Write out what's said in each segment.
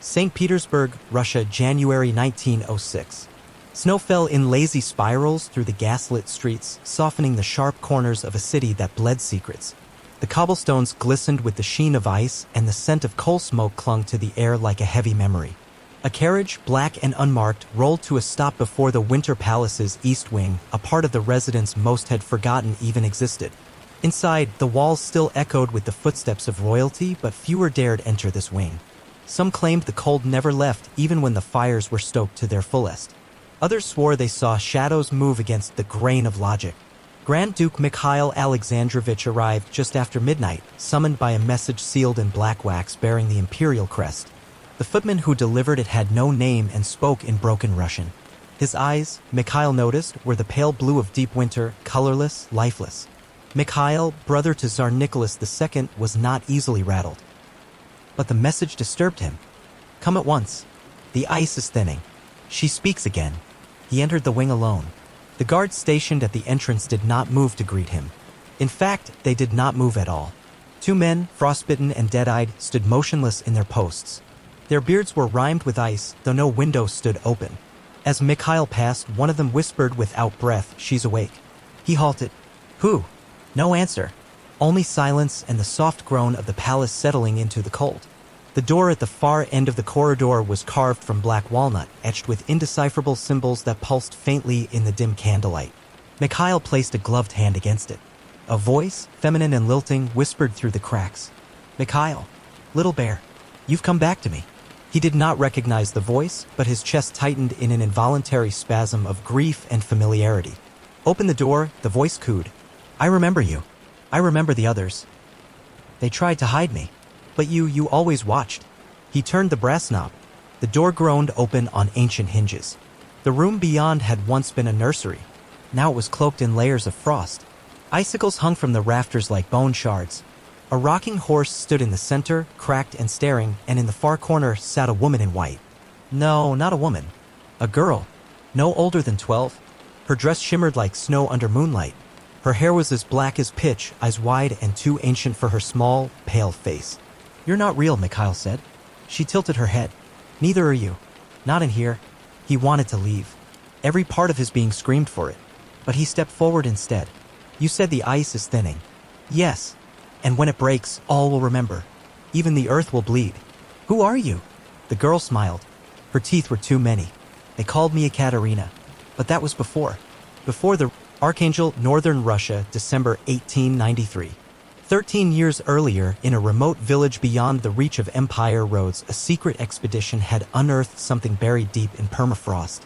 St. Petersburg, Russia, January 1906. Snow fell in lazy spirals through the gaslit streets, softening the sharp corners of a city that bled secrets. The cobblestones glistened with the sheen of ice, and the scent of coal smoke clung to the air like a heavy memory. A carriage, black and unmarked, rolled to a stop before the Winter Palace's east wing, a part of the residence most had forgotten even existed. Inside, the walls still echoed with the footsteps of royalty, but fewer dared enter this wing. Some claimed the cold never left, even when the fires were stoked to their fullest. Others swore they saw shadows move against the grain of logic. Grand Duke Mikhail Alexandrovich arrived just after midnight, summoned by a message sealed in black wax bearing the imperial crest. The footman who delivered it had no name and spoke in broken Russian. His eyes, Mikhail noticed, were the pale blue of deep winter, colorless, lifeless. Mikhail, brother to Tsar Nicholas II, was not easily rattled. But the message disturbed him. "Come at once. The ice is thinning. She speaks again." He entered the wing alone. The guards stationed at the entrance did not move to greet him. In fact, they did not move at all. Two men, frostbitten and dead-eyed, stood motionless in their posts. Their beards were rimed with ice, though no window stood open. As Mikhail passed, one of them whispered without breath, "She's awake." He halted. "Who?" No answer. Only silence and the soft groan of the palace settling into the cold. The door at the far end of the corridor was carved from black walnut, etched with indecipherable symbols that pulsed faintly in the dim candlelight. Mikhail placed a gloved hand against it. A voice, feminine and lilting, whispered through the cracks. "Mikhail, little bear, you've come back to me." He did not recognize the voice, but his chest tightened in an involuntary spasm of grief and familiarity. "Open the door," the voice cooed. "I remember you. I remember the others. They tried to hide me. But you always watched." He turned the brass knob. The door groaned open on ancient hinges. The room beyond had once been a nursery. Now it was cloaked in layers of frost. Icicles hung from the rafters like bone shards. A rocking horse stood in the center, cracked and staring, and in the far corner sat a woman in white. No, not a woman. A girl. No older than 12. Her dress shimmered like snow under moonlight. Her hair was as black as pitch, eyes wide and too ancient for her small, pale face. "You're not real," Mikhail said. She tilted her head. "Neither are you. Not in here." He wanted to leave. Every part of his being screamed for it. But he stepped forward instead. "You said the ice is thinning." "Yes. And when it breaks, all will remember. Even the earth will bleed." "Who are you?" The girl smiled. Her teeth were too many. "They called me Ekaterina. But that was before. Before the Archangel, Northern Russia, December 1893. 13 years earlier, in a remote village beyond the reach of empire roads, a secret expedition had unearthed something buried deep in permafrost.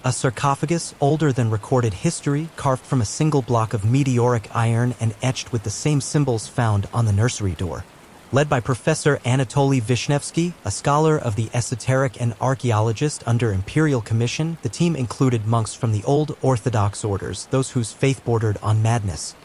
A sarcophagus older than recorded history, carved from a single block of meteoric iron and etched with the same symbols found on the nursery door. Led by Professor Anatoly Vishnevsky, a scholar of the esoteric and archaeologist under imperial commission, the team included monks from the old Orthodox orders, those whose faith bordered on madness,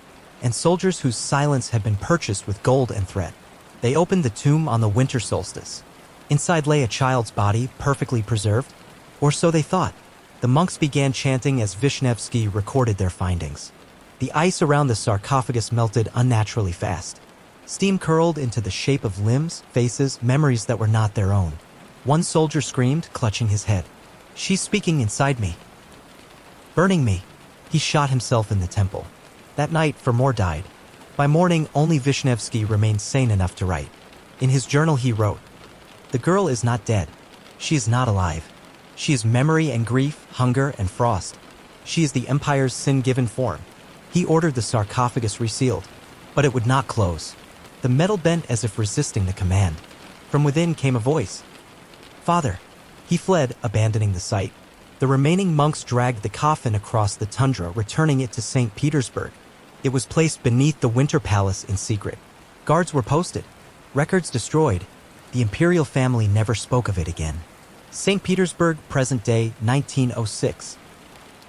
and soldiers whose silence had been purchased with gold and thread. They opened the tomb on the winter solstice. Inside lay a child's body, perfectly preserved. Or so they thought. The monks began chanting as Vishnevsky recorded their findings. The ice around the sarcophagus melted unnaturally fast. Steam curled into the shape of limbs, faces, memories that were not their own. One soldier screamed, clutching his head. "She's speaking inside me. Burning me." He shot himself in the temple. That night, four more died. By morning, only Vishnevsky remained sane enough to write. In his journal he wrote, "The girl is not dead. She is not alive. She is memory and grief, hunger and frost. She is the Empire's sin-given form." He ordered the sarcophagus resealed, but it would not close. The metal bent as if resisting the command. From within came a voice. "Father." He fled, abandoning the site. The remaining monks dragged the coffin across the tundra, returning it to St. Petersburg. It was placed beneath the Winter Palace in secret. Guards were posted. Records destroyed. The imperial family never spoke of it again. St. Petersburg, present day, 1906.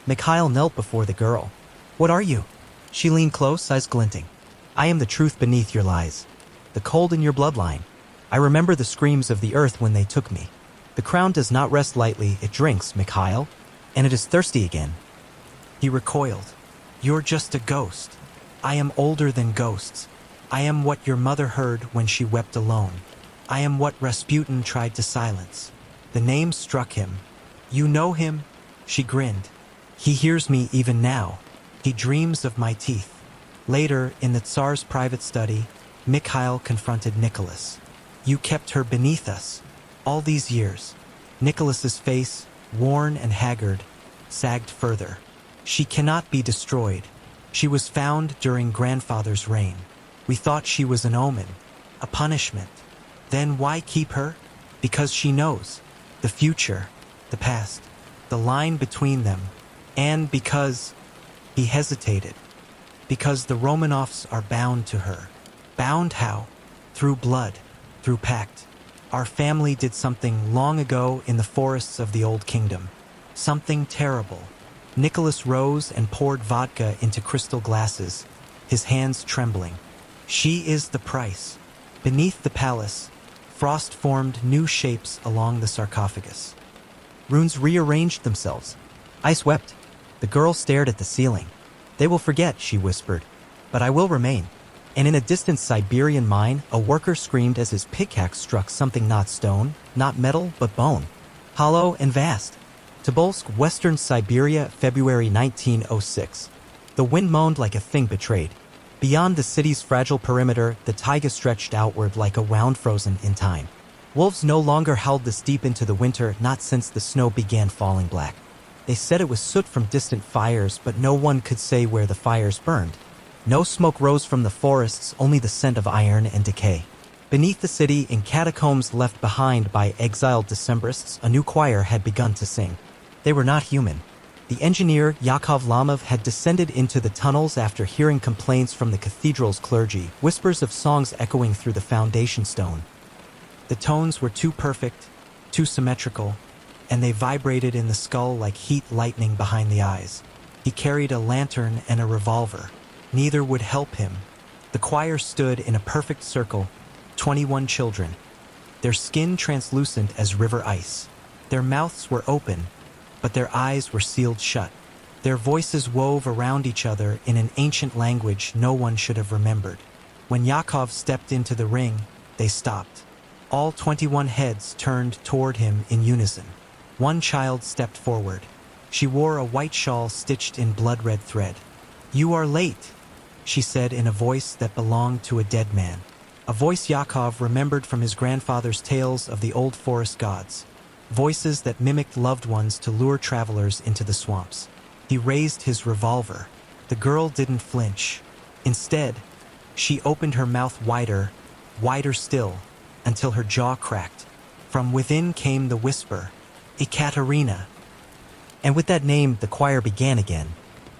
Mikhail knelt before the girl. "What are you?" She leaned close, eyes glinting. "I am the truth beneath your lies. The cold in your bloodline. I remember the screams of the earth when they took me. The crown does not rest lightly, it drinks, Mikhail, and it is thirsty again." He recoiled. "You're just a ghost. I am older than ghosts. I am what your mother heard when she wept alone. I am what Rasputin tried to silence. The name struck him. You know him? She grinned. He hears me even now. He dreams of my teeth. Later, in the Tsar's private study, Mikhail confronted Nicholas. You kept her beneath us. All these years. Nicholas's face, worn and haggard, sagged further. She cannot be destroyed. She was found during grandfather's reign. We thought she was an omen, a punishment. Then why keep her? Because she knows. The future, the past, the line between them. And because he hesitated. Because the Romanovs are bound to her. Bound how? Through blood, through pact. Our family did something long ago in the forests of the Old Kingdom. Something terrible. Nicholas rose and poured vodka into crystal glasses, his hands trembling. She is the price. Beneath the palace, frost formed new shapes along the sarcophagus. Runes rearranged themselves. Ice wept. The girl stared at the ceiling. They will forget, she whispered, but I will remain. And in a distant Siberian mine, a worker screamed as his pickaxe struck something not stone, not metal, but bone. Hollow and vast. Tobolsk, Western Siberia, February 1906. The wind moaned like a thing betrayed. Beyond the city's fragile perimeter, the taiga stretched outward like a wound frozen in time. Wolves no longer howled this deep into the winter, not since the snow began falling black. They said it was soot from distant fires, but no one could say where the fires burned. No smoke rose from the forests, only the scent of iron and decay. Beneath the city, in catacombs left behind by exiled Decembrists, a new choir had begun to sing. They were not human. The engineer, Yakov Lamov, had descended into the tunnels after hearing complaints from the cathedral's clergy, whispers of songs echoing through the foundation stone. The tones were too perfect, too symmetrical, and they vibrated in the skull like heat lightning behind the eyes. He carried a lantern and a revolver. Neither would help him. The choir stood in a perfect circle, 21 children, their skin translucent as river ice. Their mouths were open, but their eyes were sealed shut. Their voices wove around each other in an ancient language no one should have remembered. When Yakov stepped into the ring, they stopped. All 21 heads turned toward him in unison. One child stepped forward. She wore a white shawl stitched in blood-red thread. You are late, she said in a voice that belonged to a dead man. A voice Yakov remembered from his grandfather's tales of the old forest gods. Voices that mimicked loved ones to lure travelers into the swamps. He raised his revolver. The girl didn't flinch. Instead, she opened her mouth wider, wider still, until her jaw cracked. From within came the whisper, Ekaterina. And with that name, the choir began again.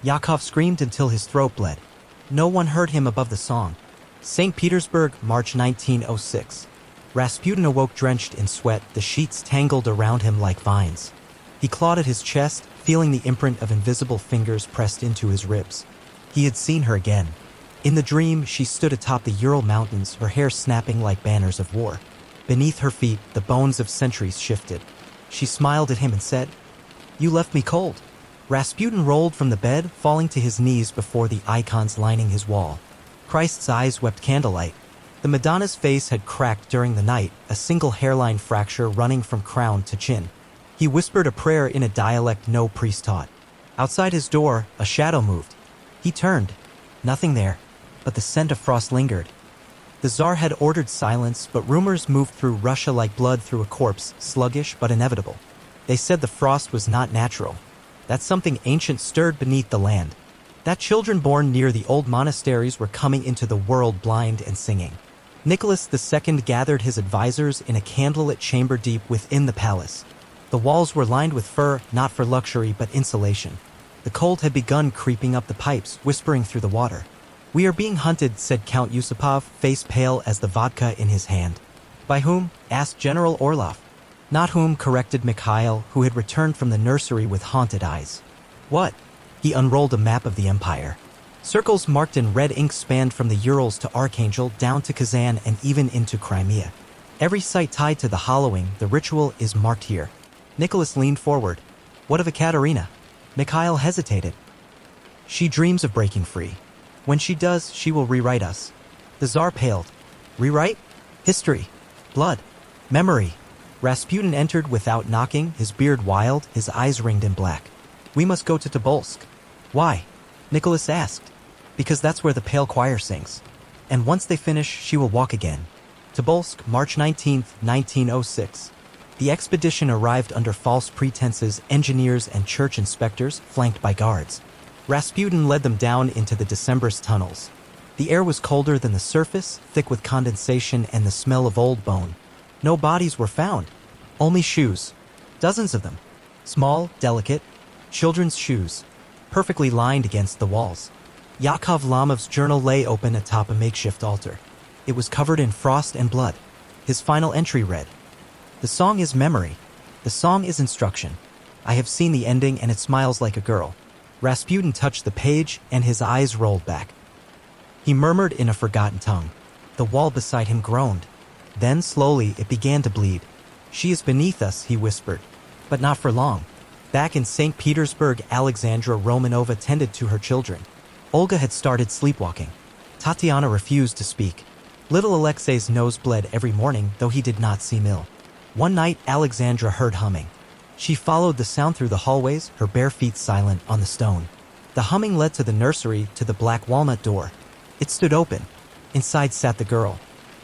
Yakov screamed until his throat bled. No one heard him above the song. St. Petersburg, March 1906. Rasputin awoke drenched in sweat, the sheets tangled around him like vines. He clawed at his chest, feeling the imprint of invisible fingers pressed into his ribs. He had seen her again. In the dream, she stood atop the Ural Mountains, her hair snapping like banners of war. Beneath her feet, the bones of centuries shifted. She smiled at him and said, You left me cold. Rasputin rolled from the bed, falling to his knees before the icons lining his wall. Christ's eyes wept candlelight. The Madonna's face had cracked during the night, a single hairline fracture running from crown to chin. He whispered a prayer in a dialect no priest taught. Outside his door, a shadow moved. He turned. Nothing there, but the scent of frost lingered. The Tsar had ordered silence, but rumors moved through Russia like blood through a corpse, sluggish but inevitable. They said the frost was not natural, that something ancient stirred beneath the land, that children born near the old monasteries were coming into the world blind and singing. Nicholas II gathered his advisors in a candlelit chamber deep within the palace. The walls were lined with fur, not for luxury but insulation. The cold had begun creeping up the pipes, whispering through the water. We are being hunted, said Count Yusupov, face pale as the vodka in his hand. By whom? Asked General Orlov. Not whom, corrected Mikhail, who had returned from the nursery with haunted eyes. What? He unrolled a map of the empire. Circles marked in red ink spanned from the Urals to Archangel down to Kazan and even into Crimea. Every site tied to the hollowing, the ritual, is marked here. Nicholas leaned forward. What of Ekaterina? Mikhail hesitated. She dreams of breaking free. When she does, she will rewrite us. The Tsar paled. Rewrite? History. Blood. Memory. Rasputin entered without knocking, his beard wild, his eyes ringed in black. We must go to Tobolsk. Why? Nicholas asked. Because that's where the Pale Choir sings. And once they finish, she will walk again. Tobolsk, March 19, 1906. The expedition arrived under false pretenses, engineers and church inspectors, flanked by guards. Rasputin led them down into the December's tunnels. The air was colder than the surface, thick with condensation and the smell of old bone. No bodies were found. Only shoes. Dozens of them. Small, delicate, children's shoes. Perfectly lined against the walls. Yakov Lamov's journal lay open atop a makeshift altar. It was covered in frost and blood. His final entry read, "The song is memory. The song is instruction. I have seen the ending and it smiles like a girl." Rasputin touched the page and his eyes rolled back. He murmured in a forgotten tongue. The wall beside him groaned. Then, slowly, it began to bleed. "She is beneath us," he whispered. But not for long. Back in St. Petersburg, Alexandra Romanova tended to her children. Olga had started sleepwalking. Tatiana refused to speak. Little Alexei's nose bled every morning, though he did not seem ill. One night, Alexandra heard humming. She followed the sound through the hallways, her bare feet silent on the stone. The humming led to the nursery, to the black walnut door. It stood open. Inside sat the girl.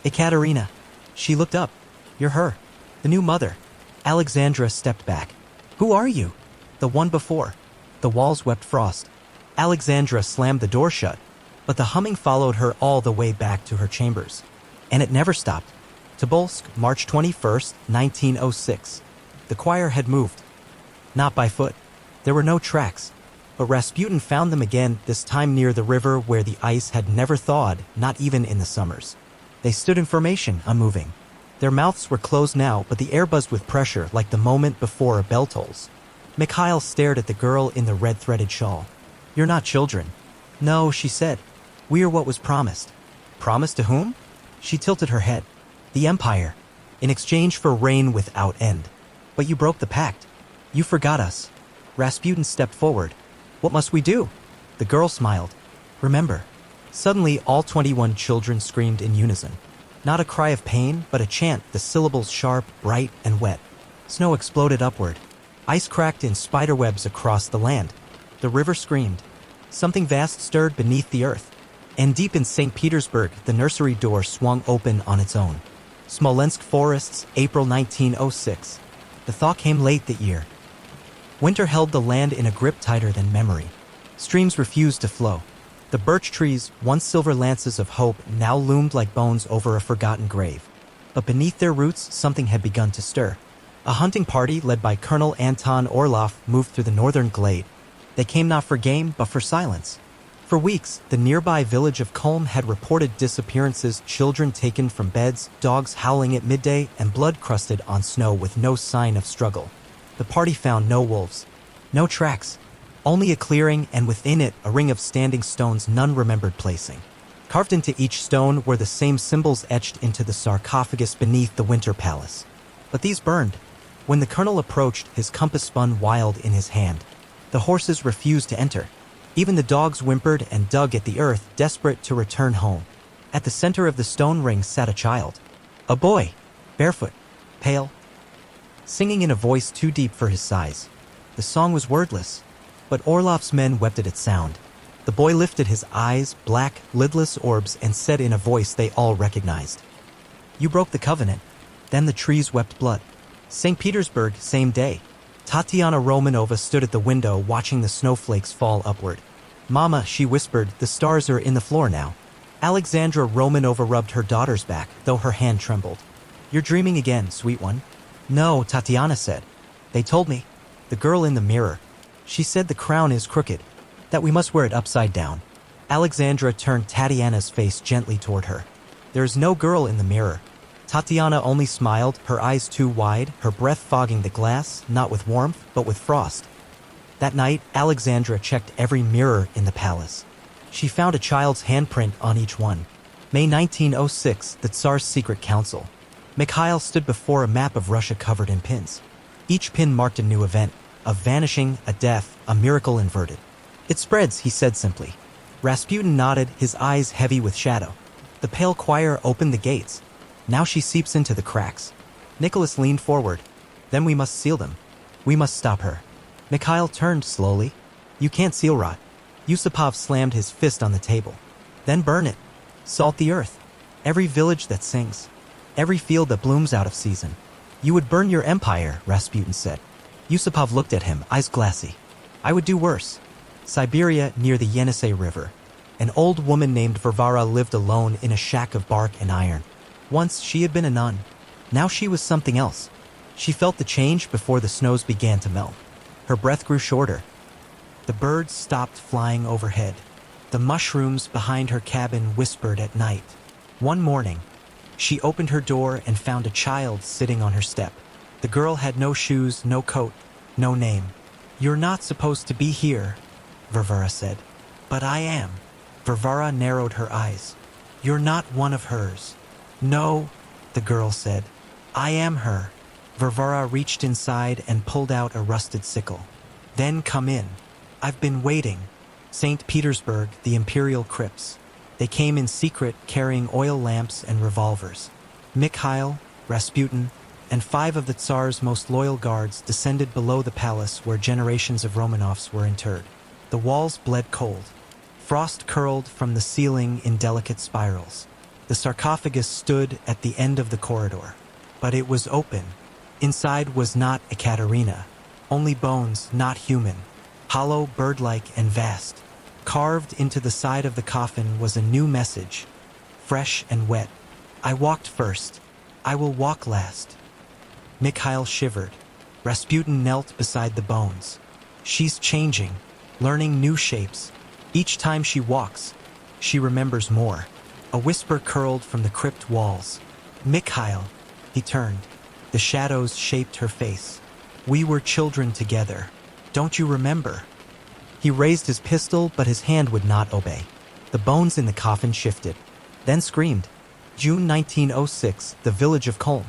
Ekaterina. She looked up. "You're her. The new mother." Alexandra stepped back. "Who are you?" "The one before." The walls wept frost. Alexandra slammed the door shut, but the humming followed her all the way back to her chambers. And it never stopped. Tobolsk, March 21, 1906. The choir had moved. Not by foot. There were no tracks. But Rasputin found them again, this time near the river where the ice had never thawed, not even in the summers. They stood in formation, unmoving. Their mouths were closed now, but the air buzzed with pressure like the moment before a bell tolls. Mikhail stared at the girl in the red-threaded shawl. "You're not children." "No," she said. "We are what was promised." "Promised to whom?" She tilted her head. "The Empire. In exchange for reign without end. But you broke the pact. You forgot us." Rasputin stepped forward. "What must we do?" The girl smiled. "Remember." Suddenly, all 21 children screamed in unison. Not a cry of pain, but a chant, the syllables sharp, bright, and wet. Snow exploded upward. Ice cracked in spiderwebs across the land. The river screamed. Something vast stirred beneath the earth. And deep in St. Petersburg, the nursery door swung open on its own. Smolensk Forests, April 1906. The thaw came late that year. Winter held the land in a grip tighter than memory. Streams refused to flow. The birch trees, once silver lances of hope, now loomed like bones over a forgotten grave. But beneath their roots, something had begun to stir. A hunting party led by Colonel Anton Orlov moved through the northern glade. They came not for game, but for silence. For weeks, the nearby village of Kulm had reported disappearances, children taken from beds, dogs howling at midday, and blood crusted on snow with no sign of struggle. The party found no wolves, no tracks, only a clearing, and within it a ring of standing stones none remembered placing. Carved into each stone were the same symbols etched into the sarcophagus beneath the Winter Palace. But these burned. When the colonel approached, his compass spun wild in his hand. The horses refused to enter. Even the dogs whimpered and dug at the earth, desperate to return home. At the center of the stone ring sat a child. A boy, barefoot, pale, singing in a voice too deep for his size. The song was wordless, but Orlov's men wept at its sound. The boy lifted his eyes, black, lidless orbs, and said in a voice they all recognized, "You broke the covenant." Then the trees wept blood. St. Petersburg, same day. Tatiana Romanova stood at the window watching the snowflakes fall upward. "Mama," she whispered, "the stars are in the floor now." Alexandra Romanova rubbed her daughter's back, though her hand trembled. "You're dreaming again, sweet one." "No," Tatiana said. "They told me." The girl in the mirror. She said the crown is crooked, that we must wear it upside down. Alexandra turned Tatiana's face gently toward her. "There is no girl in the mirror." Tatiana only smiled, her eyes too wide, her breath fogging the glass, not with warmth, but with frost. That night, Alexandra checked every mirror in the palace. She found a child's handprint on each one. May 1906, the Tsar's secret council. Mikhail stood before a map of Russia covered in pins. Each pin marked a new event, a vanishing, a death, a miracle inverted. "It spreads," he said simply. Rasputin nodded, his eyes heavy with shadow. The pale choir opened the gates. Now she seeps into the cracks. Nicholas leaned forward. Then we must seal them. We must stop her. Mikhail turned slowly. You can't seal rot. Yusupov slammed his fist on the table. Then burn it. Salt the earth. Every village that sings. Every field that blooms out of season. You would burn your empire, Rasputin said. Yusupov looked at him, eyes glassy. I would do worse. Siberia, near the Yenisei River. An old woman named Varvara lived alone in a shack of bark and iron. Once she had been a nun. Now she was something else. She felt the change before the snows began to melt. Her breath grew shorter. The birds stopped flying overhead. The mushrooms behind her cabin whispered at night. One morning, she opened her door and found a child sitting on her step. The girl had no shoes, no coat, no name. You're not supposed to be here, Varvara said. But I am. Varvara narrowed her eyes. You're not one of hers. No, the girl said. I am her. Varvara reached inside and pulled out a rusted sickle. Then come in. I've been waiting. St. Petersburg, the imperial crypts. They came in secret, carrying oil lamps and revolvers. Mikhail, Rasputin, and 5 of the Tsar's most loyal guards descended below the palace where generations of Romanovs were interred. The walls bled cold. Frost curled from the ceiling in delicate spirals. The sarcophagus stood at the end of the corridor. But it was open. Inside was not a Katerina. Only bones, not human. Hollow, bird-like, and vast. Carved into the side of the coffin was a new message. Fresh and wet. I walked first. I will walk last. Mikhail shivered. Rasputin knelt beside the bones. She's changing, learning new shapes. Each time she walks, she remembers more. A whisper curled from the crypt walls. Mikhail. He turned. The shadows shaped her face. We were children together. Don't you remember? He raised his pistol, but his hand would not obey. The bones in the coffin shifted, then screamed. June 1906, the village of Kolm.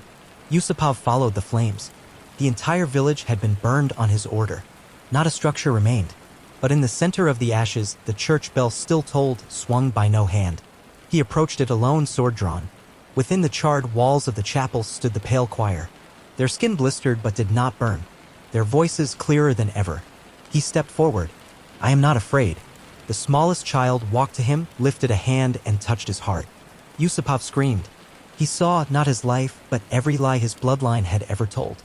Yusupov followed the flames. The entire village had been burned on his order. Not a structure remained. But in the center of the ashes, the church bell still tolled, swung by no hand. He approached it alone, sword drawn. Within the charred walls of the chapel stood the pale choir. Their skin blistered but did not burn. Their voices clearer than ever. He stepped forward. I am not afraid. The smallest child walked to him, lifted a hand, and touched his heart. Yusupov screamed. He saw not his life, but every lie his bloodline had ever told.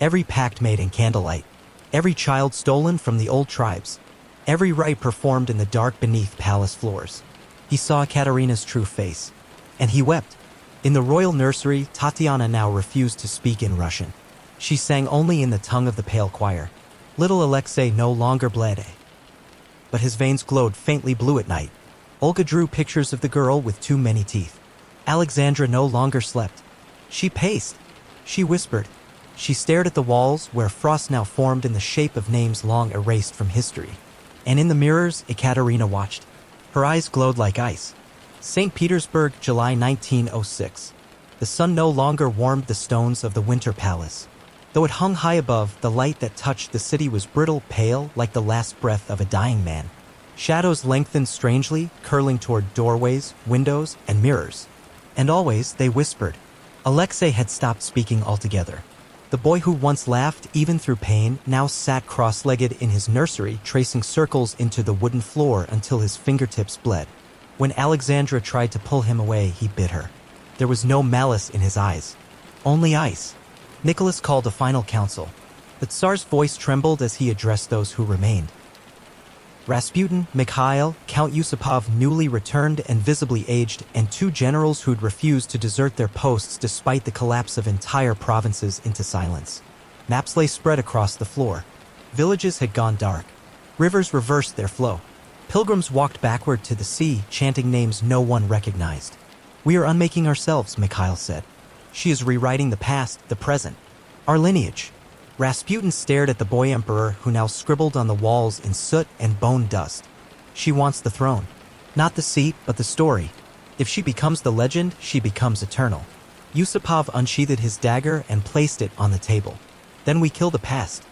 Every pact made in candlelight. Every child stolen from the old tribes. Every rite performed in the dark beneath palace floors. He saw Katerina's true face. And he wept. In the royal nursery, Tatiana now refused to speak in Russian. She sang only in the tongue of the pale choir. Little Alexei no longer bled, but his veins glowed faintly blue at night. Olga drew pictures of the girl with too many teeth. Alexandra no longer slept. She paced. She whispered. She stared at the walls where frost now formed in the shape of names long erased from history. And in the mirrors, Ekaterina watched. Her eyes glowed like ice. St. Petersburg, July 1906. The sun no longer warmed the stones of the Winter Palace. Though it hung high above, the light that touched the city was brittle, pale, like the last breath of a dying man. Shadows lengthened strangely, curling toward doorways, windows, and mirrors. And always, they whispered. Alexei had stopped speaking altogether. The boy who once laughed, even through pain, now sat cross-legged in his nursery, tracing circles into the wooden floor until his fingertips bled. When Alexandra tried to pull him away, he bit her. There was no malice in his eyes. Only ice. Nicholas called a final council. The Tsar's voice trembled as he addressed those who remained. Rasputin, Mikhail, Count Yusupov, newly returned and visibly aged, and 2 generals who'd refused to desert their posts despite the collapse of entire provinces into silence. Maps lay spread across the floor. Villages had gone dark. Rivers reversed their flow. Pilgrims walked backward to the sea, chanting names no one recognized. We are unmaking ourselves, Mikhail said. She is rewriting the past, the present. Our lineage. Rasputin stared at the boy emperor who now scribbled on the walls in soot and bone dust. She wants the throne. Not the seat, but the story. If she becomes the legend, she becomes eternal. Yusupov unsheathed his dagger and placed it on the table. Then we kill the past.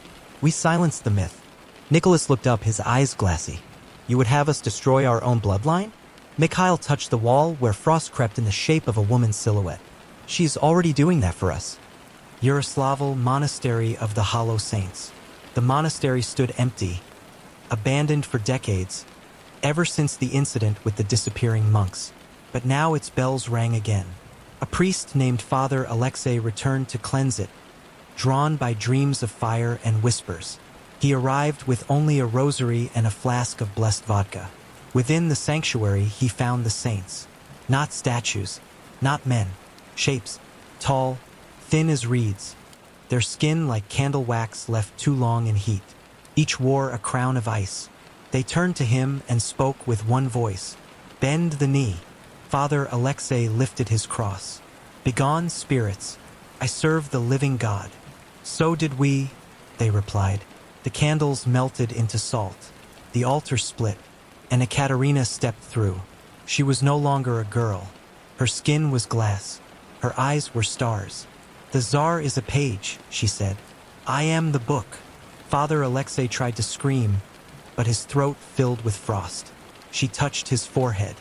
We silence the myth. Nicholas looked up, his eyes glassy. You would have us destroy our own bloodline? Mikhail touched the wall where frost crept in the shape of a woman's silhouette. She's already doing that for us. Yaroslavl Monastery of the Hollow Saints. The monastery stood empty, abandoned for decades, ever since the incident with the disappearing monks. But now its bells rang again. A priest named Father Alexei returned to cleanse it, drawn by dreams of fire and whispers. He arrived with only a rosary and a flask of blessed vodka. Within the sanctuary, he found the saints. Not statues, not men. Shapes, tall, thin as reeds. Their skin like candle wax left too long in heat. Each wore a crown of ice. They turned to him and spoke with one voice. Bend the knee. Father Alexei lifted his cross. Begone, spirits. I serve the living God. So did we, they replied. The candles melted into salt. The altar split, and Ekaterina stepped through. She was no longer a girl. Her skin was glass. Her eyes were stars. The Tsar is a page, she said. I am the book. Father Alexei tried to scream, but his throat filled with frost. She touched his forehead.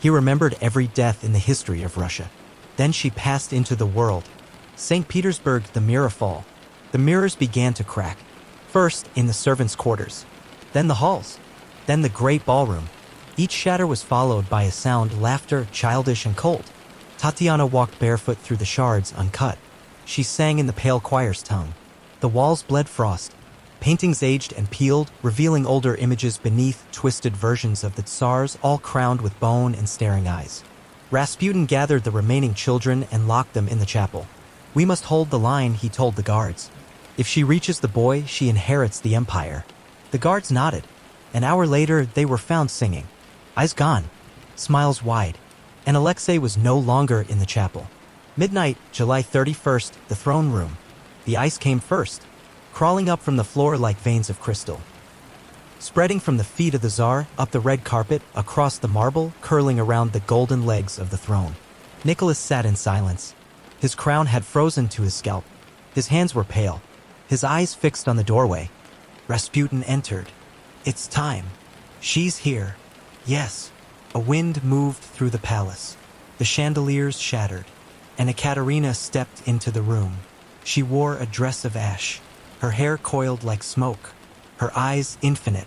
He remembered every death in the history of Russia. Then she passed into the world. St. Petersburg, the mirror fall. The mirrors began to crack. First in the servants' quarters, then the halls, then the great ballroom. Each shatter was followed by a sound, laughter, childish and cold. Tatiana walked barefoot through the shards, uncut. She sang in the pale choir's tongue. The walls bled frost. Paintings aged and peeled, revealing older images beneath twisted versions of the Tsars, all crowned with bone and staring eyes. Rasputin gathered the remaining children and locked them in the chapel. We must hold the line, he told the guards. If she reaches the boy, she inherits the empire. The guards nodded. An hour later, they were found singing. Eyes gone, smiles wide. And Alexei was no longer in the chapel. Midnight, July 31st, the throne room. The ice came first, crawling up from the floor like veins of crystal. Spreading from the feet of the Tsar, up the red carpet, across the marble, curling around the golden legs of the throne. Nicholas sat in silence. His crown had frozen to his scalp. His hands were pale, his eyes fixed on the doorway. Rasputin entered. It's time. She's here. Yes. A wind moved through the palace. The chandeliers shattered, and Ekaterina stepped into the room. She wore a dress of ash, her hair coiled like smoke, her eyes infinite.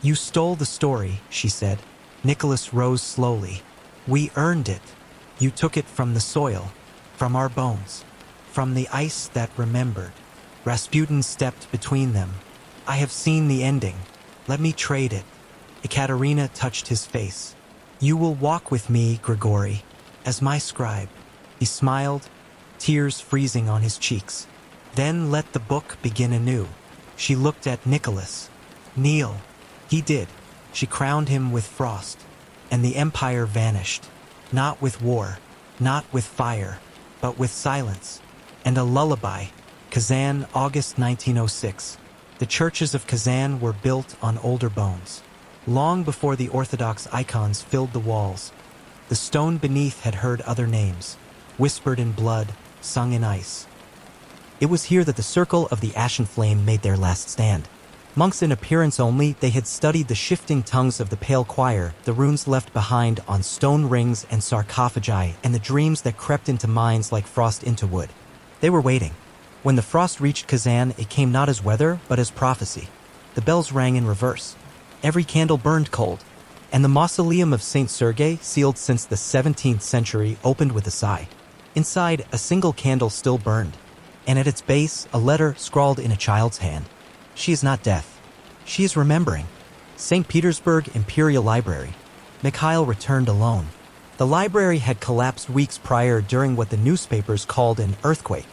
You stole the story, she said. Nicholas rose slowly. We earned it. You took it from the soil, from our bones, from the ice that remembered. Rasputin stepped between them. I have seen the ending. Let me trade it. Ekaterina touched his face. You will walk with me, Grigory, as my scribe. He smiled, tears freezing on his cheeks. Then let the book begin anew. She looked at Nicholas. Kneel. He did. She crowned him with frost, and the empire vanished. Not with war, not with fire, but with silence. And a lullaby. Kazan, August 1906. The churches of Kazan were built on older bones. Long before the Orthodox icons filled the walls, the stone beneath had heard other names, whispered in blood, sung in ice. It was here that the circle of the ashen flame made their last stand. Monks in appearance only, they had studied the shifting tongues of the pale choir, the runes left behind on stone rings and sarcophagi, and the dreams that crept into minds like frost into wood. They were waiting. When the frost reached Kazan, it came not as weather, but as prophecy. The bells rang in reverse. Every candle burned cold, and the mausoleum of Saint Sergei, sealed since the 17th century, opened with a sigh. Inside, a single candle still burned, and at its base, a letter scrawled in a child's hand. She is not death. She is remembering. St. Petersburg Imperial Library. Mikhail returned alone. The library had collapsed weeks prior during what the newspapers called an earthquake.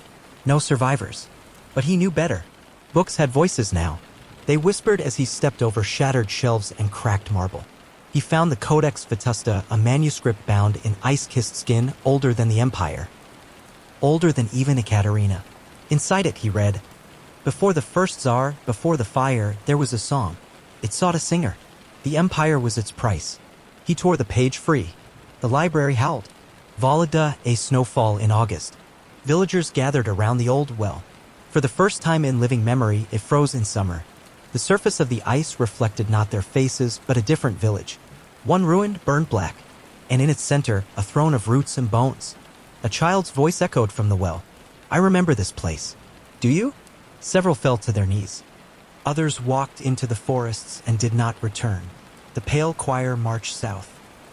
No survivors. But he knew better. Books had voices now. They whispered as he stepped over shattered shelves and cracked marble. He found the Codex Vetusta, a manuscript bound in ice-kissed skin, older than the empire. Older than even Ekaterina. Inside it, he read, before the first Tsar, before the fire, there was a song. It sought a singer. The empire was its price. He tore the page free. The library howled. Volodya, a snowfall in August. Villagers gathered around the old well. For the first time in living memory, it froze in summer. The surface of the ice reflected not their faces, but a different village. One ruined, burned black, and in its center, a throne of roots and bones. A child's voice echoed from the well. I remember this place. Do you? Several fell to their knees. Others walked into the forests and did not return. The pale choir marched south.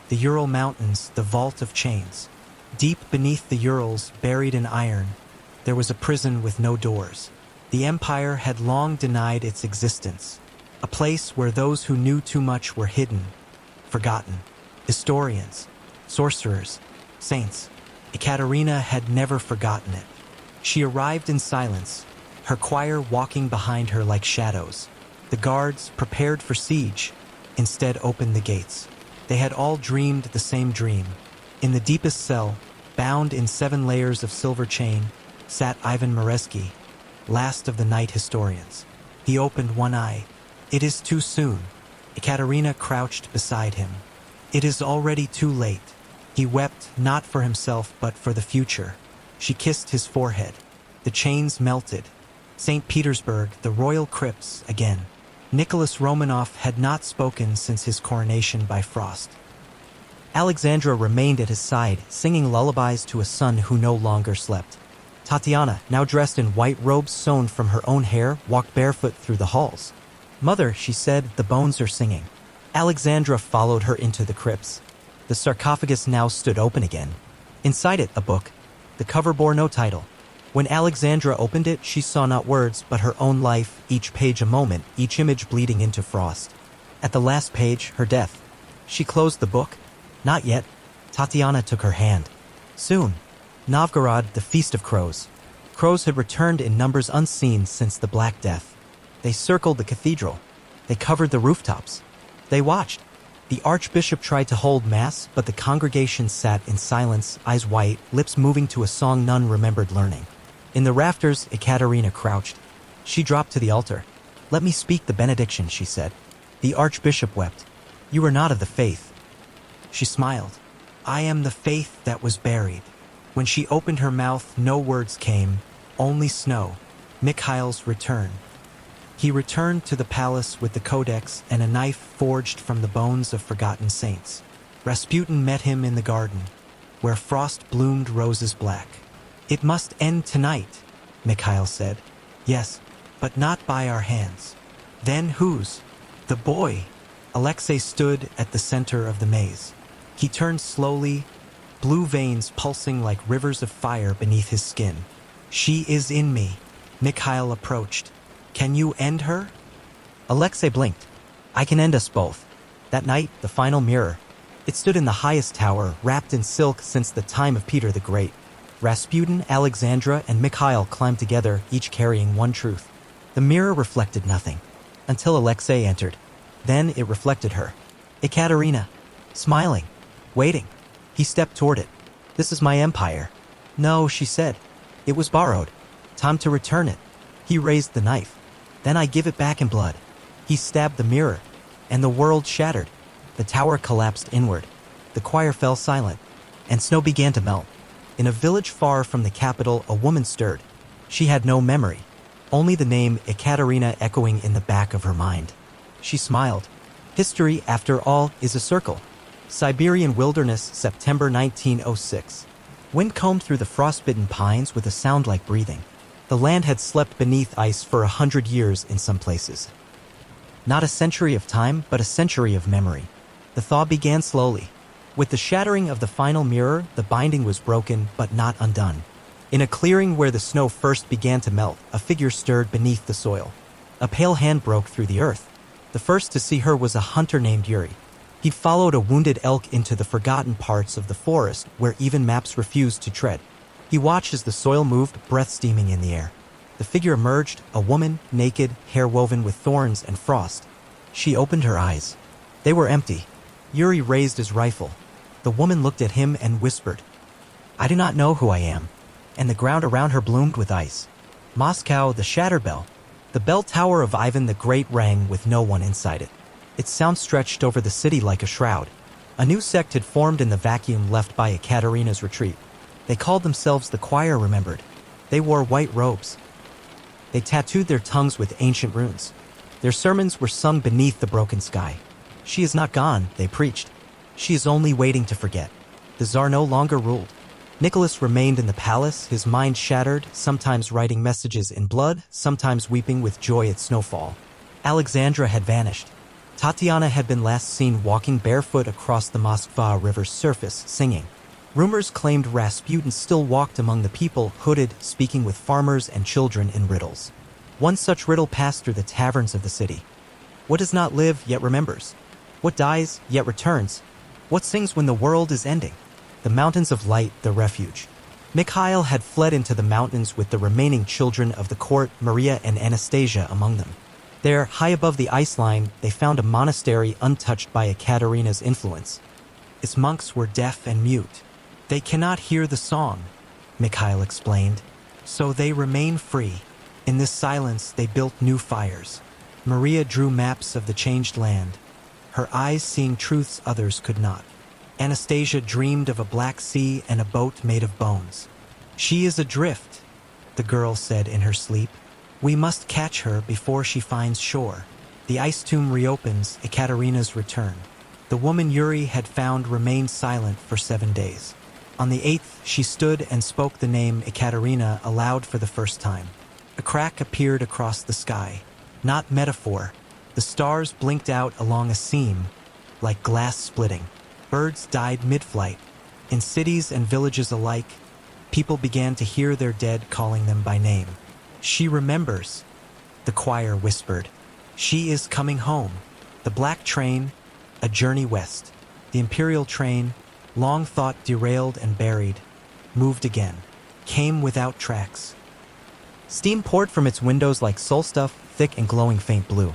The Ural Mountains, the vault of chains. Deep beneath the Urals, buried in iron, there was a prison with no doors. The empire had long denied its existence. A place where those who knew too much were hidden, forgotten. Historians, sorcerers, saints. Ekaterina had never forgotten it. She arrived in silence, her choir walking behind her like shadows. The guards, prepared for siege, instead opened the gates. They had all dreamed the same dream. In the deepest cell, bound in 7 layers of silver chain, sat Ivan Mareski, last of the night historians. He opened one eye. It is too soon. Ekaterina crouched beside him. It is already too late. He wept not for himself but for the future. She kissed his forehead. The chains melted. St. Petersburg, the royal crypts, again. Nicholas Romanov had not spoken since his coronation by Frost. Alexandra remained at his side, singing lullabies to a son who no longer slept. Tatiana, now dressed in white robes sewn from her own hair, walked barefoot through the halls. Mother, she said, the bones are singing. Alexandra followed her into the crypts. The sarcophagus now stood open again. Inside it, a book. The cover bore no title. When Alexandra opened it, she saw not words, but her own life, each page a moment, each image bleeding into frost. At the last page, her death. She closed the book. Not yet. Tatiana took her hand. Soon. Novgorod, the Feast of Crows. Crows had returned in numbers unseen since the Black Death. They circled the cathedral. They covered the rooftops. They watched. The archbishop tried to hold mass, but the congregation sat in silence, eyes white, lips moving to a song none remembered learning. In the rafters, Ekaterina crouched. She dropped to the altar. Let me speak the benediction, she said. The archbishop wept. You are not of the faith. She smiled. I am the faith that was buried. When she opened her mouth, no words came, only snow. Mikhail's return. He returned to the palace with the codex and a knife forged from the bones of forgotten saints. Rasputin met him in the garden, where frost bloomed roses black. It must end tonight, Mikhail said. Yes, but not by our hands. Then whose? The boy. Alexei stood at the center of the maze. He turned slowly, blue veins pulsing like rivers of fire beneath his skin. She is in me. Mikhail approached. Can you end her? Alexei blinked. I can end us both. That night, the final mirror. It stood in the highest tower, wrapped in silk since the time of Peter the Great. Rasputin, Alexandra, and Mikhail climbed together, each carrying one truth. The mirror reflected nothing, until Alexei entered. Then it reflected her. Ekaterina, smiling, waiting. He stepped toward it. This is my empire. No, she said. It was borrowed. Time to return it. He raised the knife. Then I give it back in blood. He stabbed the mirror, and the world shattered. The tower collapsed inward. The choir fell silent, and snow began to melt. In a village far from the capital, a woman stirred. She had no memory, only the name Ekaterina echoing in the back of her mind. She smiled. History, after all, is a circle. Siberian wilderness, September 1906. Wind combed through the frostbitten pines with a sound like breathing. The land had slept beneath ice for 100 years in some places. Not a century of time, but a century of memory. The thaw began slowly. With the shattering of the final mirror, the binding was broken, but not undone. In a clearing where the snow first began to melt, a figure stirred beneath the soil. A pale hand broke through the earth. The first to see her was a hunter named Eerie. He followed a wounded elk into the forgotten parts of the forest where even maps refused to tread. He watched as the soil moved, breath steaming in the air. The figure emerged, a woman, naked, hair woven with thorns and frost. She opened her eyes. They were empty. Yuri raised his rifle. The woman looked at him and whispered, I do not know who I am. And the ground around her bloomed with ice. Moscow, the shatter bell. The bell tower of Ivan the Great rang with no one inside it. Its sound stretched over the city like a shroud. A new sect had formed in the vacuum left by Ekaterina's retreat. They called themselves the choir remembered. They wore white robes. They tattooed their tongues with ancient runes. Their sermons were sung beneath the broken sky. She is not gone, they preached. She is only waiting to forget. The Tsar no longer ruled. Nicholas remained in the palace, his mind shattered, sometimes writing messages in blood, sometimes weeping with joy at snowfall. Alexandra had vanished. Tatiana had been last seen walking barefoot across the Moskva River's surface, singing. Rumors claimed Rasputin still walked among the people, hooded, speaking with farmers and children in riddles. One such riddle passed through the taverns of the city. What does not live, yet remembers? What dies, yet returns? What sings when the world is ending? The mountains of light, the refuge. Mikhail had fled into the mountains with the remaining children of the court, Maria and Anastasia among them. There, high above the ice line, they found a monastery untouched by Ekaterina's influence. Its monks were deaf and mute. They cannot hear the song, Mikhail explained, so they remain free. In this silence, they built new fires. Maria drew maps of the changed land, her eyes seeing truths others could not. Anastasia dreamed of a black sea and a boat made of bones. She is adrift, the girl said in her sleep. We must catch her before she finds shore. The ice tomb reopens, Ekaterina's return. The woman Yuri had found remained silent for 7 days. On the 8th, she stood and spoke the name Ekaterina aloud for the first time. A crack appeared across the sky. Not metaphor. The stars blinked out along a seam, like glass splitting. Birds died mid-flight. In cities and villages alike, people began to hear their dead calling them by name. She remembers, the choir whispered. She is coming home. The black train, a journey west. The imperial train, long thought derailed and buried, moved again, came without tracks. Steam poured from its windows like soul stuff, thick and glowing faint blue.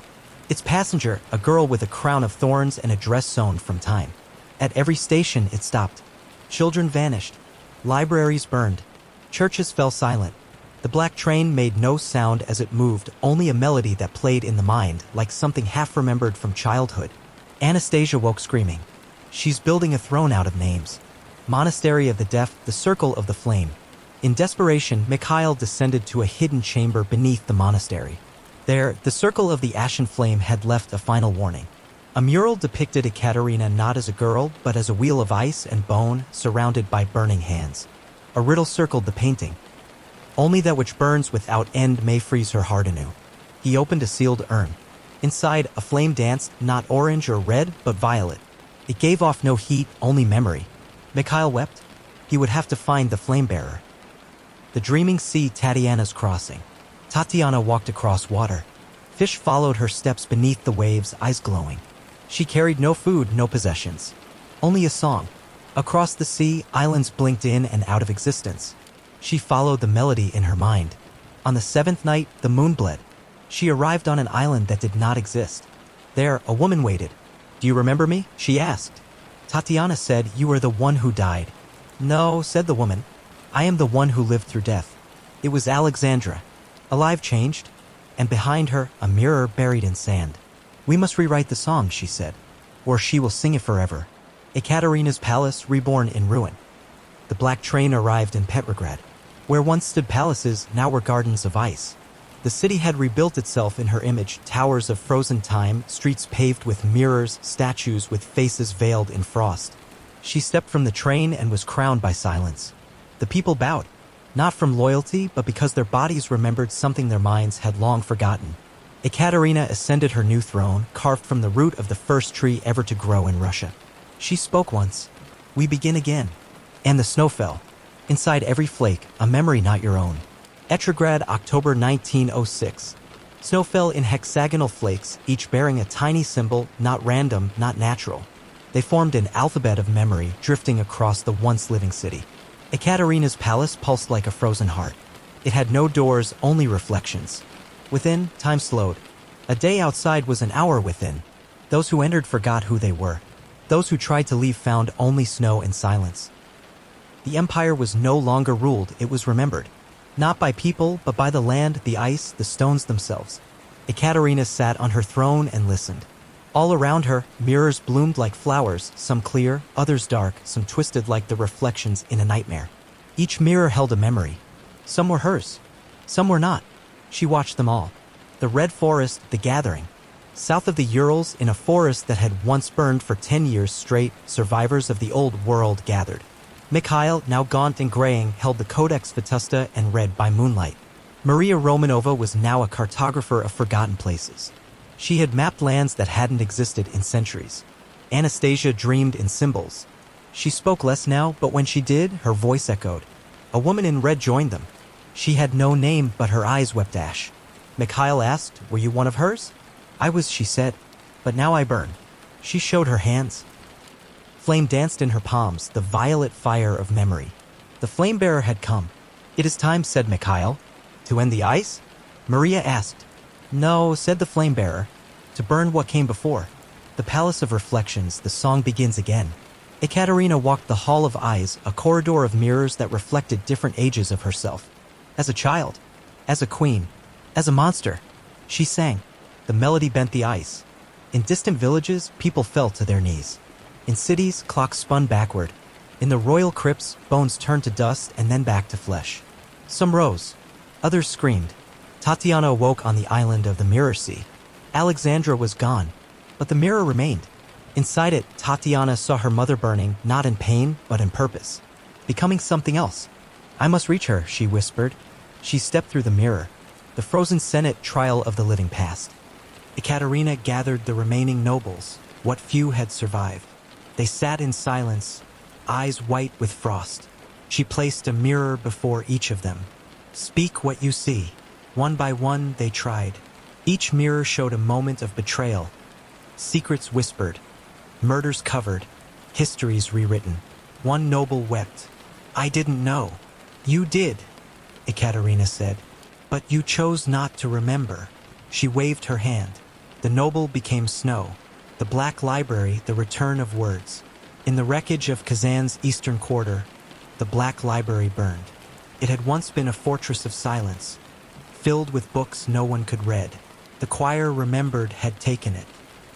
Its passenger, a girl with a crown of thorns and a dress sewn from time. At every station it stopped. Children vanished. Libraries burned. Churches fell silent. The black train made no sound as it moved, only a melody that played in the mind, like something half-remembered from childhood. Anastasia woke screaming. She's building a throne out of names. Monastery of the Deaf, the Circle of the Flame. In desperation, Mikhail descended to a hidden chamber beneath the monastery. There, the Circle of the Ashen Flame had left a final warning. A mural depicted Ekaterina not as a girl, but as a wheel of ice and bone surrounded by burning hands. A riddle circled the painting. Only that which burns without end may freeze her heart anew. He opened a sealed urn. Inside, a flame danced, not orange or red, but violet. It gave off no heat, only memory. Mikhail wept. He would have to find the flame-bearer. The dreaming sea, Tatiana's crossing. Tatiana walked across water. Fish followed her steps beneath the waves, eyes glowing. She carried no food, no possessions. Only a song. Across the sea, islands blinked in and out of existence. She followed the melody in her mind. On the 7th night, the moon bled. She arrived on an island that did not exist. There, a woman waited. Do you remember me? She asked. Tatiana said, You are the one who died. No, said the woman. I am the one who lived through death. It was Alexandra. Alive changed, and behind her, a mirror buried in sand. We must rewrite the song, she said, or she will sing it forever. Ekaterina's palace reborn in ruin. The black train arrived in Petrograd. Where once stood palaces, now were gardens of ice. The city had rebuilt itself in her image, towers of frozen time, streets paved with mirrors, statues with faces veiled in frost. She stepped from the train and was crowned by silence. The people bowed, not from loyalty, but because their bodies remembered something their minds had long forgotten. Ekaterina ascended her new throne, carved from the root of the first tree ever to grow in Russia. She spoke once, We begin again. And the snow fell. Inside every flake, a memory not your own. Petrograd, October 1906. Snow fell in hexagonal flakes, each bearing a tiny symbol, not random, not natural. They formed an alphabet of memory, drifting across the once living city. Ekaterina's palace pulsed like a frozen heart. It had no doors, only reflections. Within, time slowed. A day outside was an hour within. Those who entered forgot who they were. Those who tried to leave found only snow and silence. The empire was no longer ruled, it was remembered. Not by people, but by the land, the ice, the stones themselves. Ekaterina sat on her throne and listened. All around her, mirrors bloomed like flowers, some clear, others dark, some twisted like the reflections in a nightmare. Each mirror held a memory. Some were hers. Some were not. She watched them all. The red forest, the gathering. South of the Urals, in a forest that had once burned for 10 years straight, survivors of the old world gathered. Mikhail, now gaunt and graying, held the Codex Vetusta and read by moonlight. Maria Romanova was now a cartographer of forgotten places. She had mapped lands that hadn't existed in centuries. Anastasia dreamed in symbols. She spoke less now, but when she did, her voice echoed. A woman in red joined them. She had no name, but her eyes wept ash. Mikhail asked, "Were you one of hers?" "I was," she said, "but now I burn." She showed her hands. Flame danced in her palms, the violet fire of memory. The flame-bearer had come. "It is time," said Mikhail. "To end the ice?" Maria asked. "No," said the flame-bearer. "To burn what came before." The Palace of Reflections, the song begins again. Ekaterina walked the Hall of Eyes, a corridor of mirrors that reflected different ages of herself. As a child, as a queen, as a monster, she sang. The melody bent the ice. In distant villages, people fell to their knees. In cities, clocks spun backward. In the royal crypts, bones turned to dust and then back to flesh. Some rose. Others screamed. Tatiana awoke on the island of the Mirror Sea. Alexandra was gone, but the mirror remained. Inside it, Tatiana saw her mother burning, not in pain, but in purpose. Becoming something else. "I must reach her," she whispered. She stepped through the mirror. The frozen Senate trial of the living passed. Ekaterina gathered the remaining nobles, what few had survived. They sat in silence, eyes white with frost. She placed a mirror before each of them. "Speak what you see." One by one, they tried. Each mirror showed a moment of betrayal. Secrets whispered. Murders covered. Histories rewritten. One noble wept. "I didn't know." "You did," Ekaterina said. "But you chose not to remember." She waved her hand. The noble became snow. The Black Library, the return of words. In the wreckage of Kazan's eastern quarter, the Black Library burned. It had once been a fortress of silence, filled with books no one could read. The choir remembered had taken it.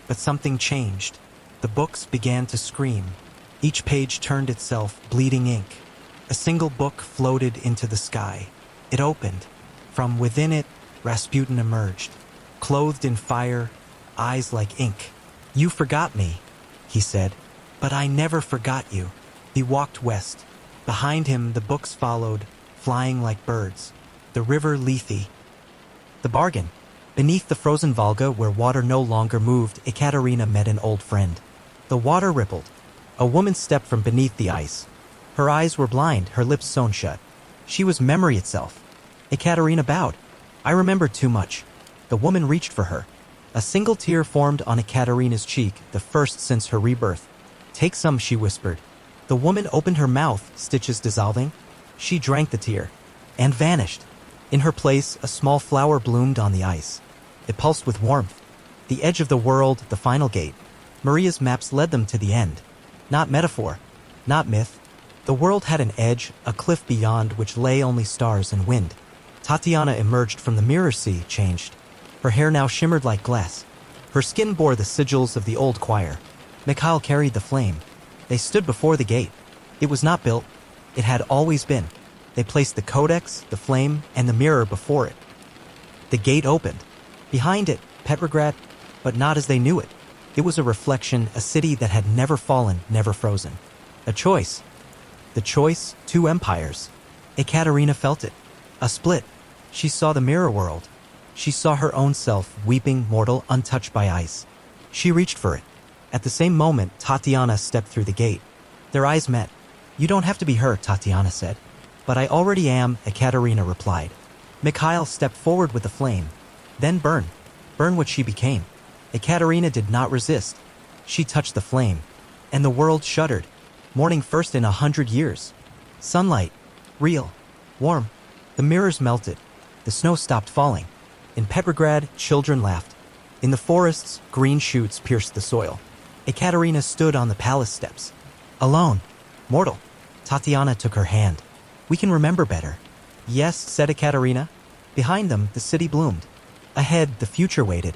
But something changed. The books began to scream. Each page turned itself, bleeding ink. A single book floated into the sky. It opened. From within it, Rasputin emerged, clothed in fire, eyes like ink. "You forgot me," he said. "But I never forgot you." He walked west. Behind him, the books followed, flying like birds. The river Lethe. The bargain. Beneath the frozen Volga, where water no longer moved, Ekaterina met an old friend. The water rippled. A woman stepped from beneath the ice. Her eyes were blind, her lips sewn shut. She was memory itself. Ekaterina bowed. "I remember too much." The woman reached for her. A single tear formed on Ekaterina's cheek, the first since her rebirth. "Take some," she whispered. The woman opened her mouth, stitches dissolving. She drank the tear and vanished. In her place, a small flower bloomed on the ice. It pulsed with warmth. The edge of the world, the final gate. Maria's maps led them to the end. Not metaphor, not myth. The world had an edge, a cliff beyond which lay only stars and wind. Tatiana emerged from the Mirror Sea, changed. Her hair now shimmered like glass. Her skin bore the sigils of the old choir. Mikhail carried the flame. They stood before the gate. It was not built. It had always been. They placed the codex, the flame, and the mirror before it. The gate opened. Behind it, Petrograd, but not as they knew it. It was a reflection, a city that had never fallen, never frozen. A choice. The choice, two empires. Ekaterina felt it. A split. She saw the mirror world. She saw her own self, weeping, mortal, untouched by ice. She reached for it. At the same moment, Tatiana stepped through the gate. Their eyes met. "You don't have to be her," Tatiana said. "But I already am," Ekaterina replied. Mikhail stepped forward with the flame. Then burn. Burn what she became. Ekaterina did not resist. She touched the flame. And the world shuddered. Morning first in 100 years. Sunlight. Real. Warm. The mirrors melted. The snow stopped falling. In Petrograd, children laughed. In the forests, green shoots pierced the soil. Ekaterina stood on the palace steps. Alone. Mortal. Tatiana took her hand. "We can remember better." "Yes," said Ekaterina. Behind them, the city bloomed. Ahead, the future waited.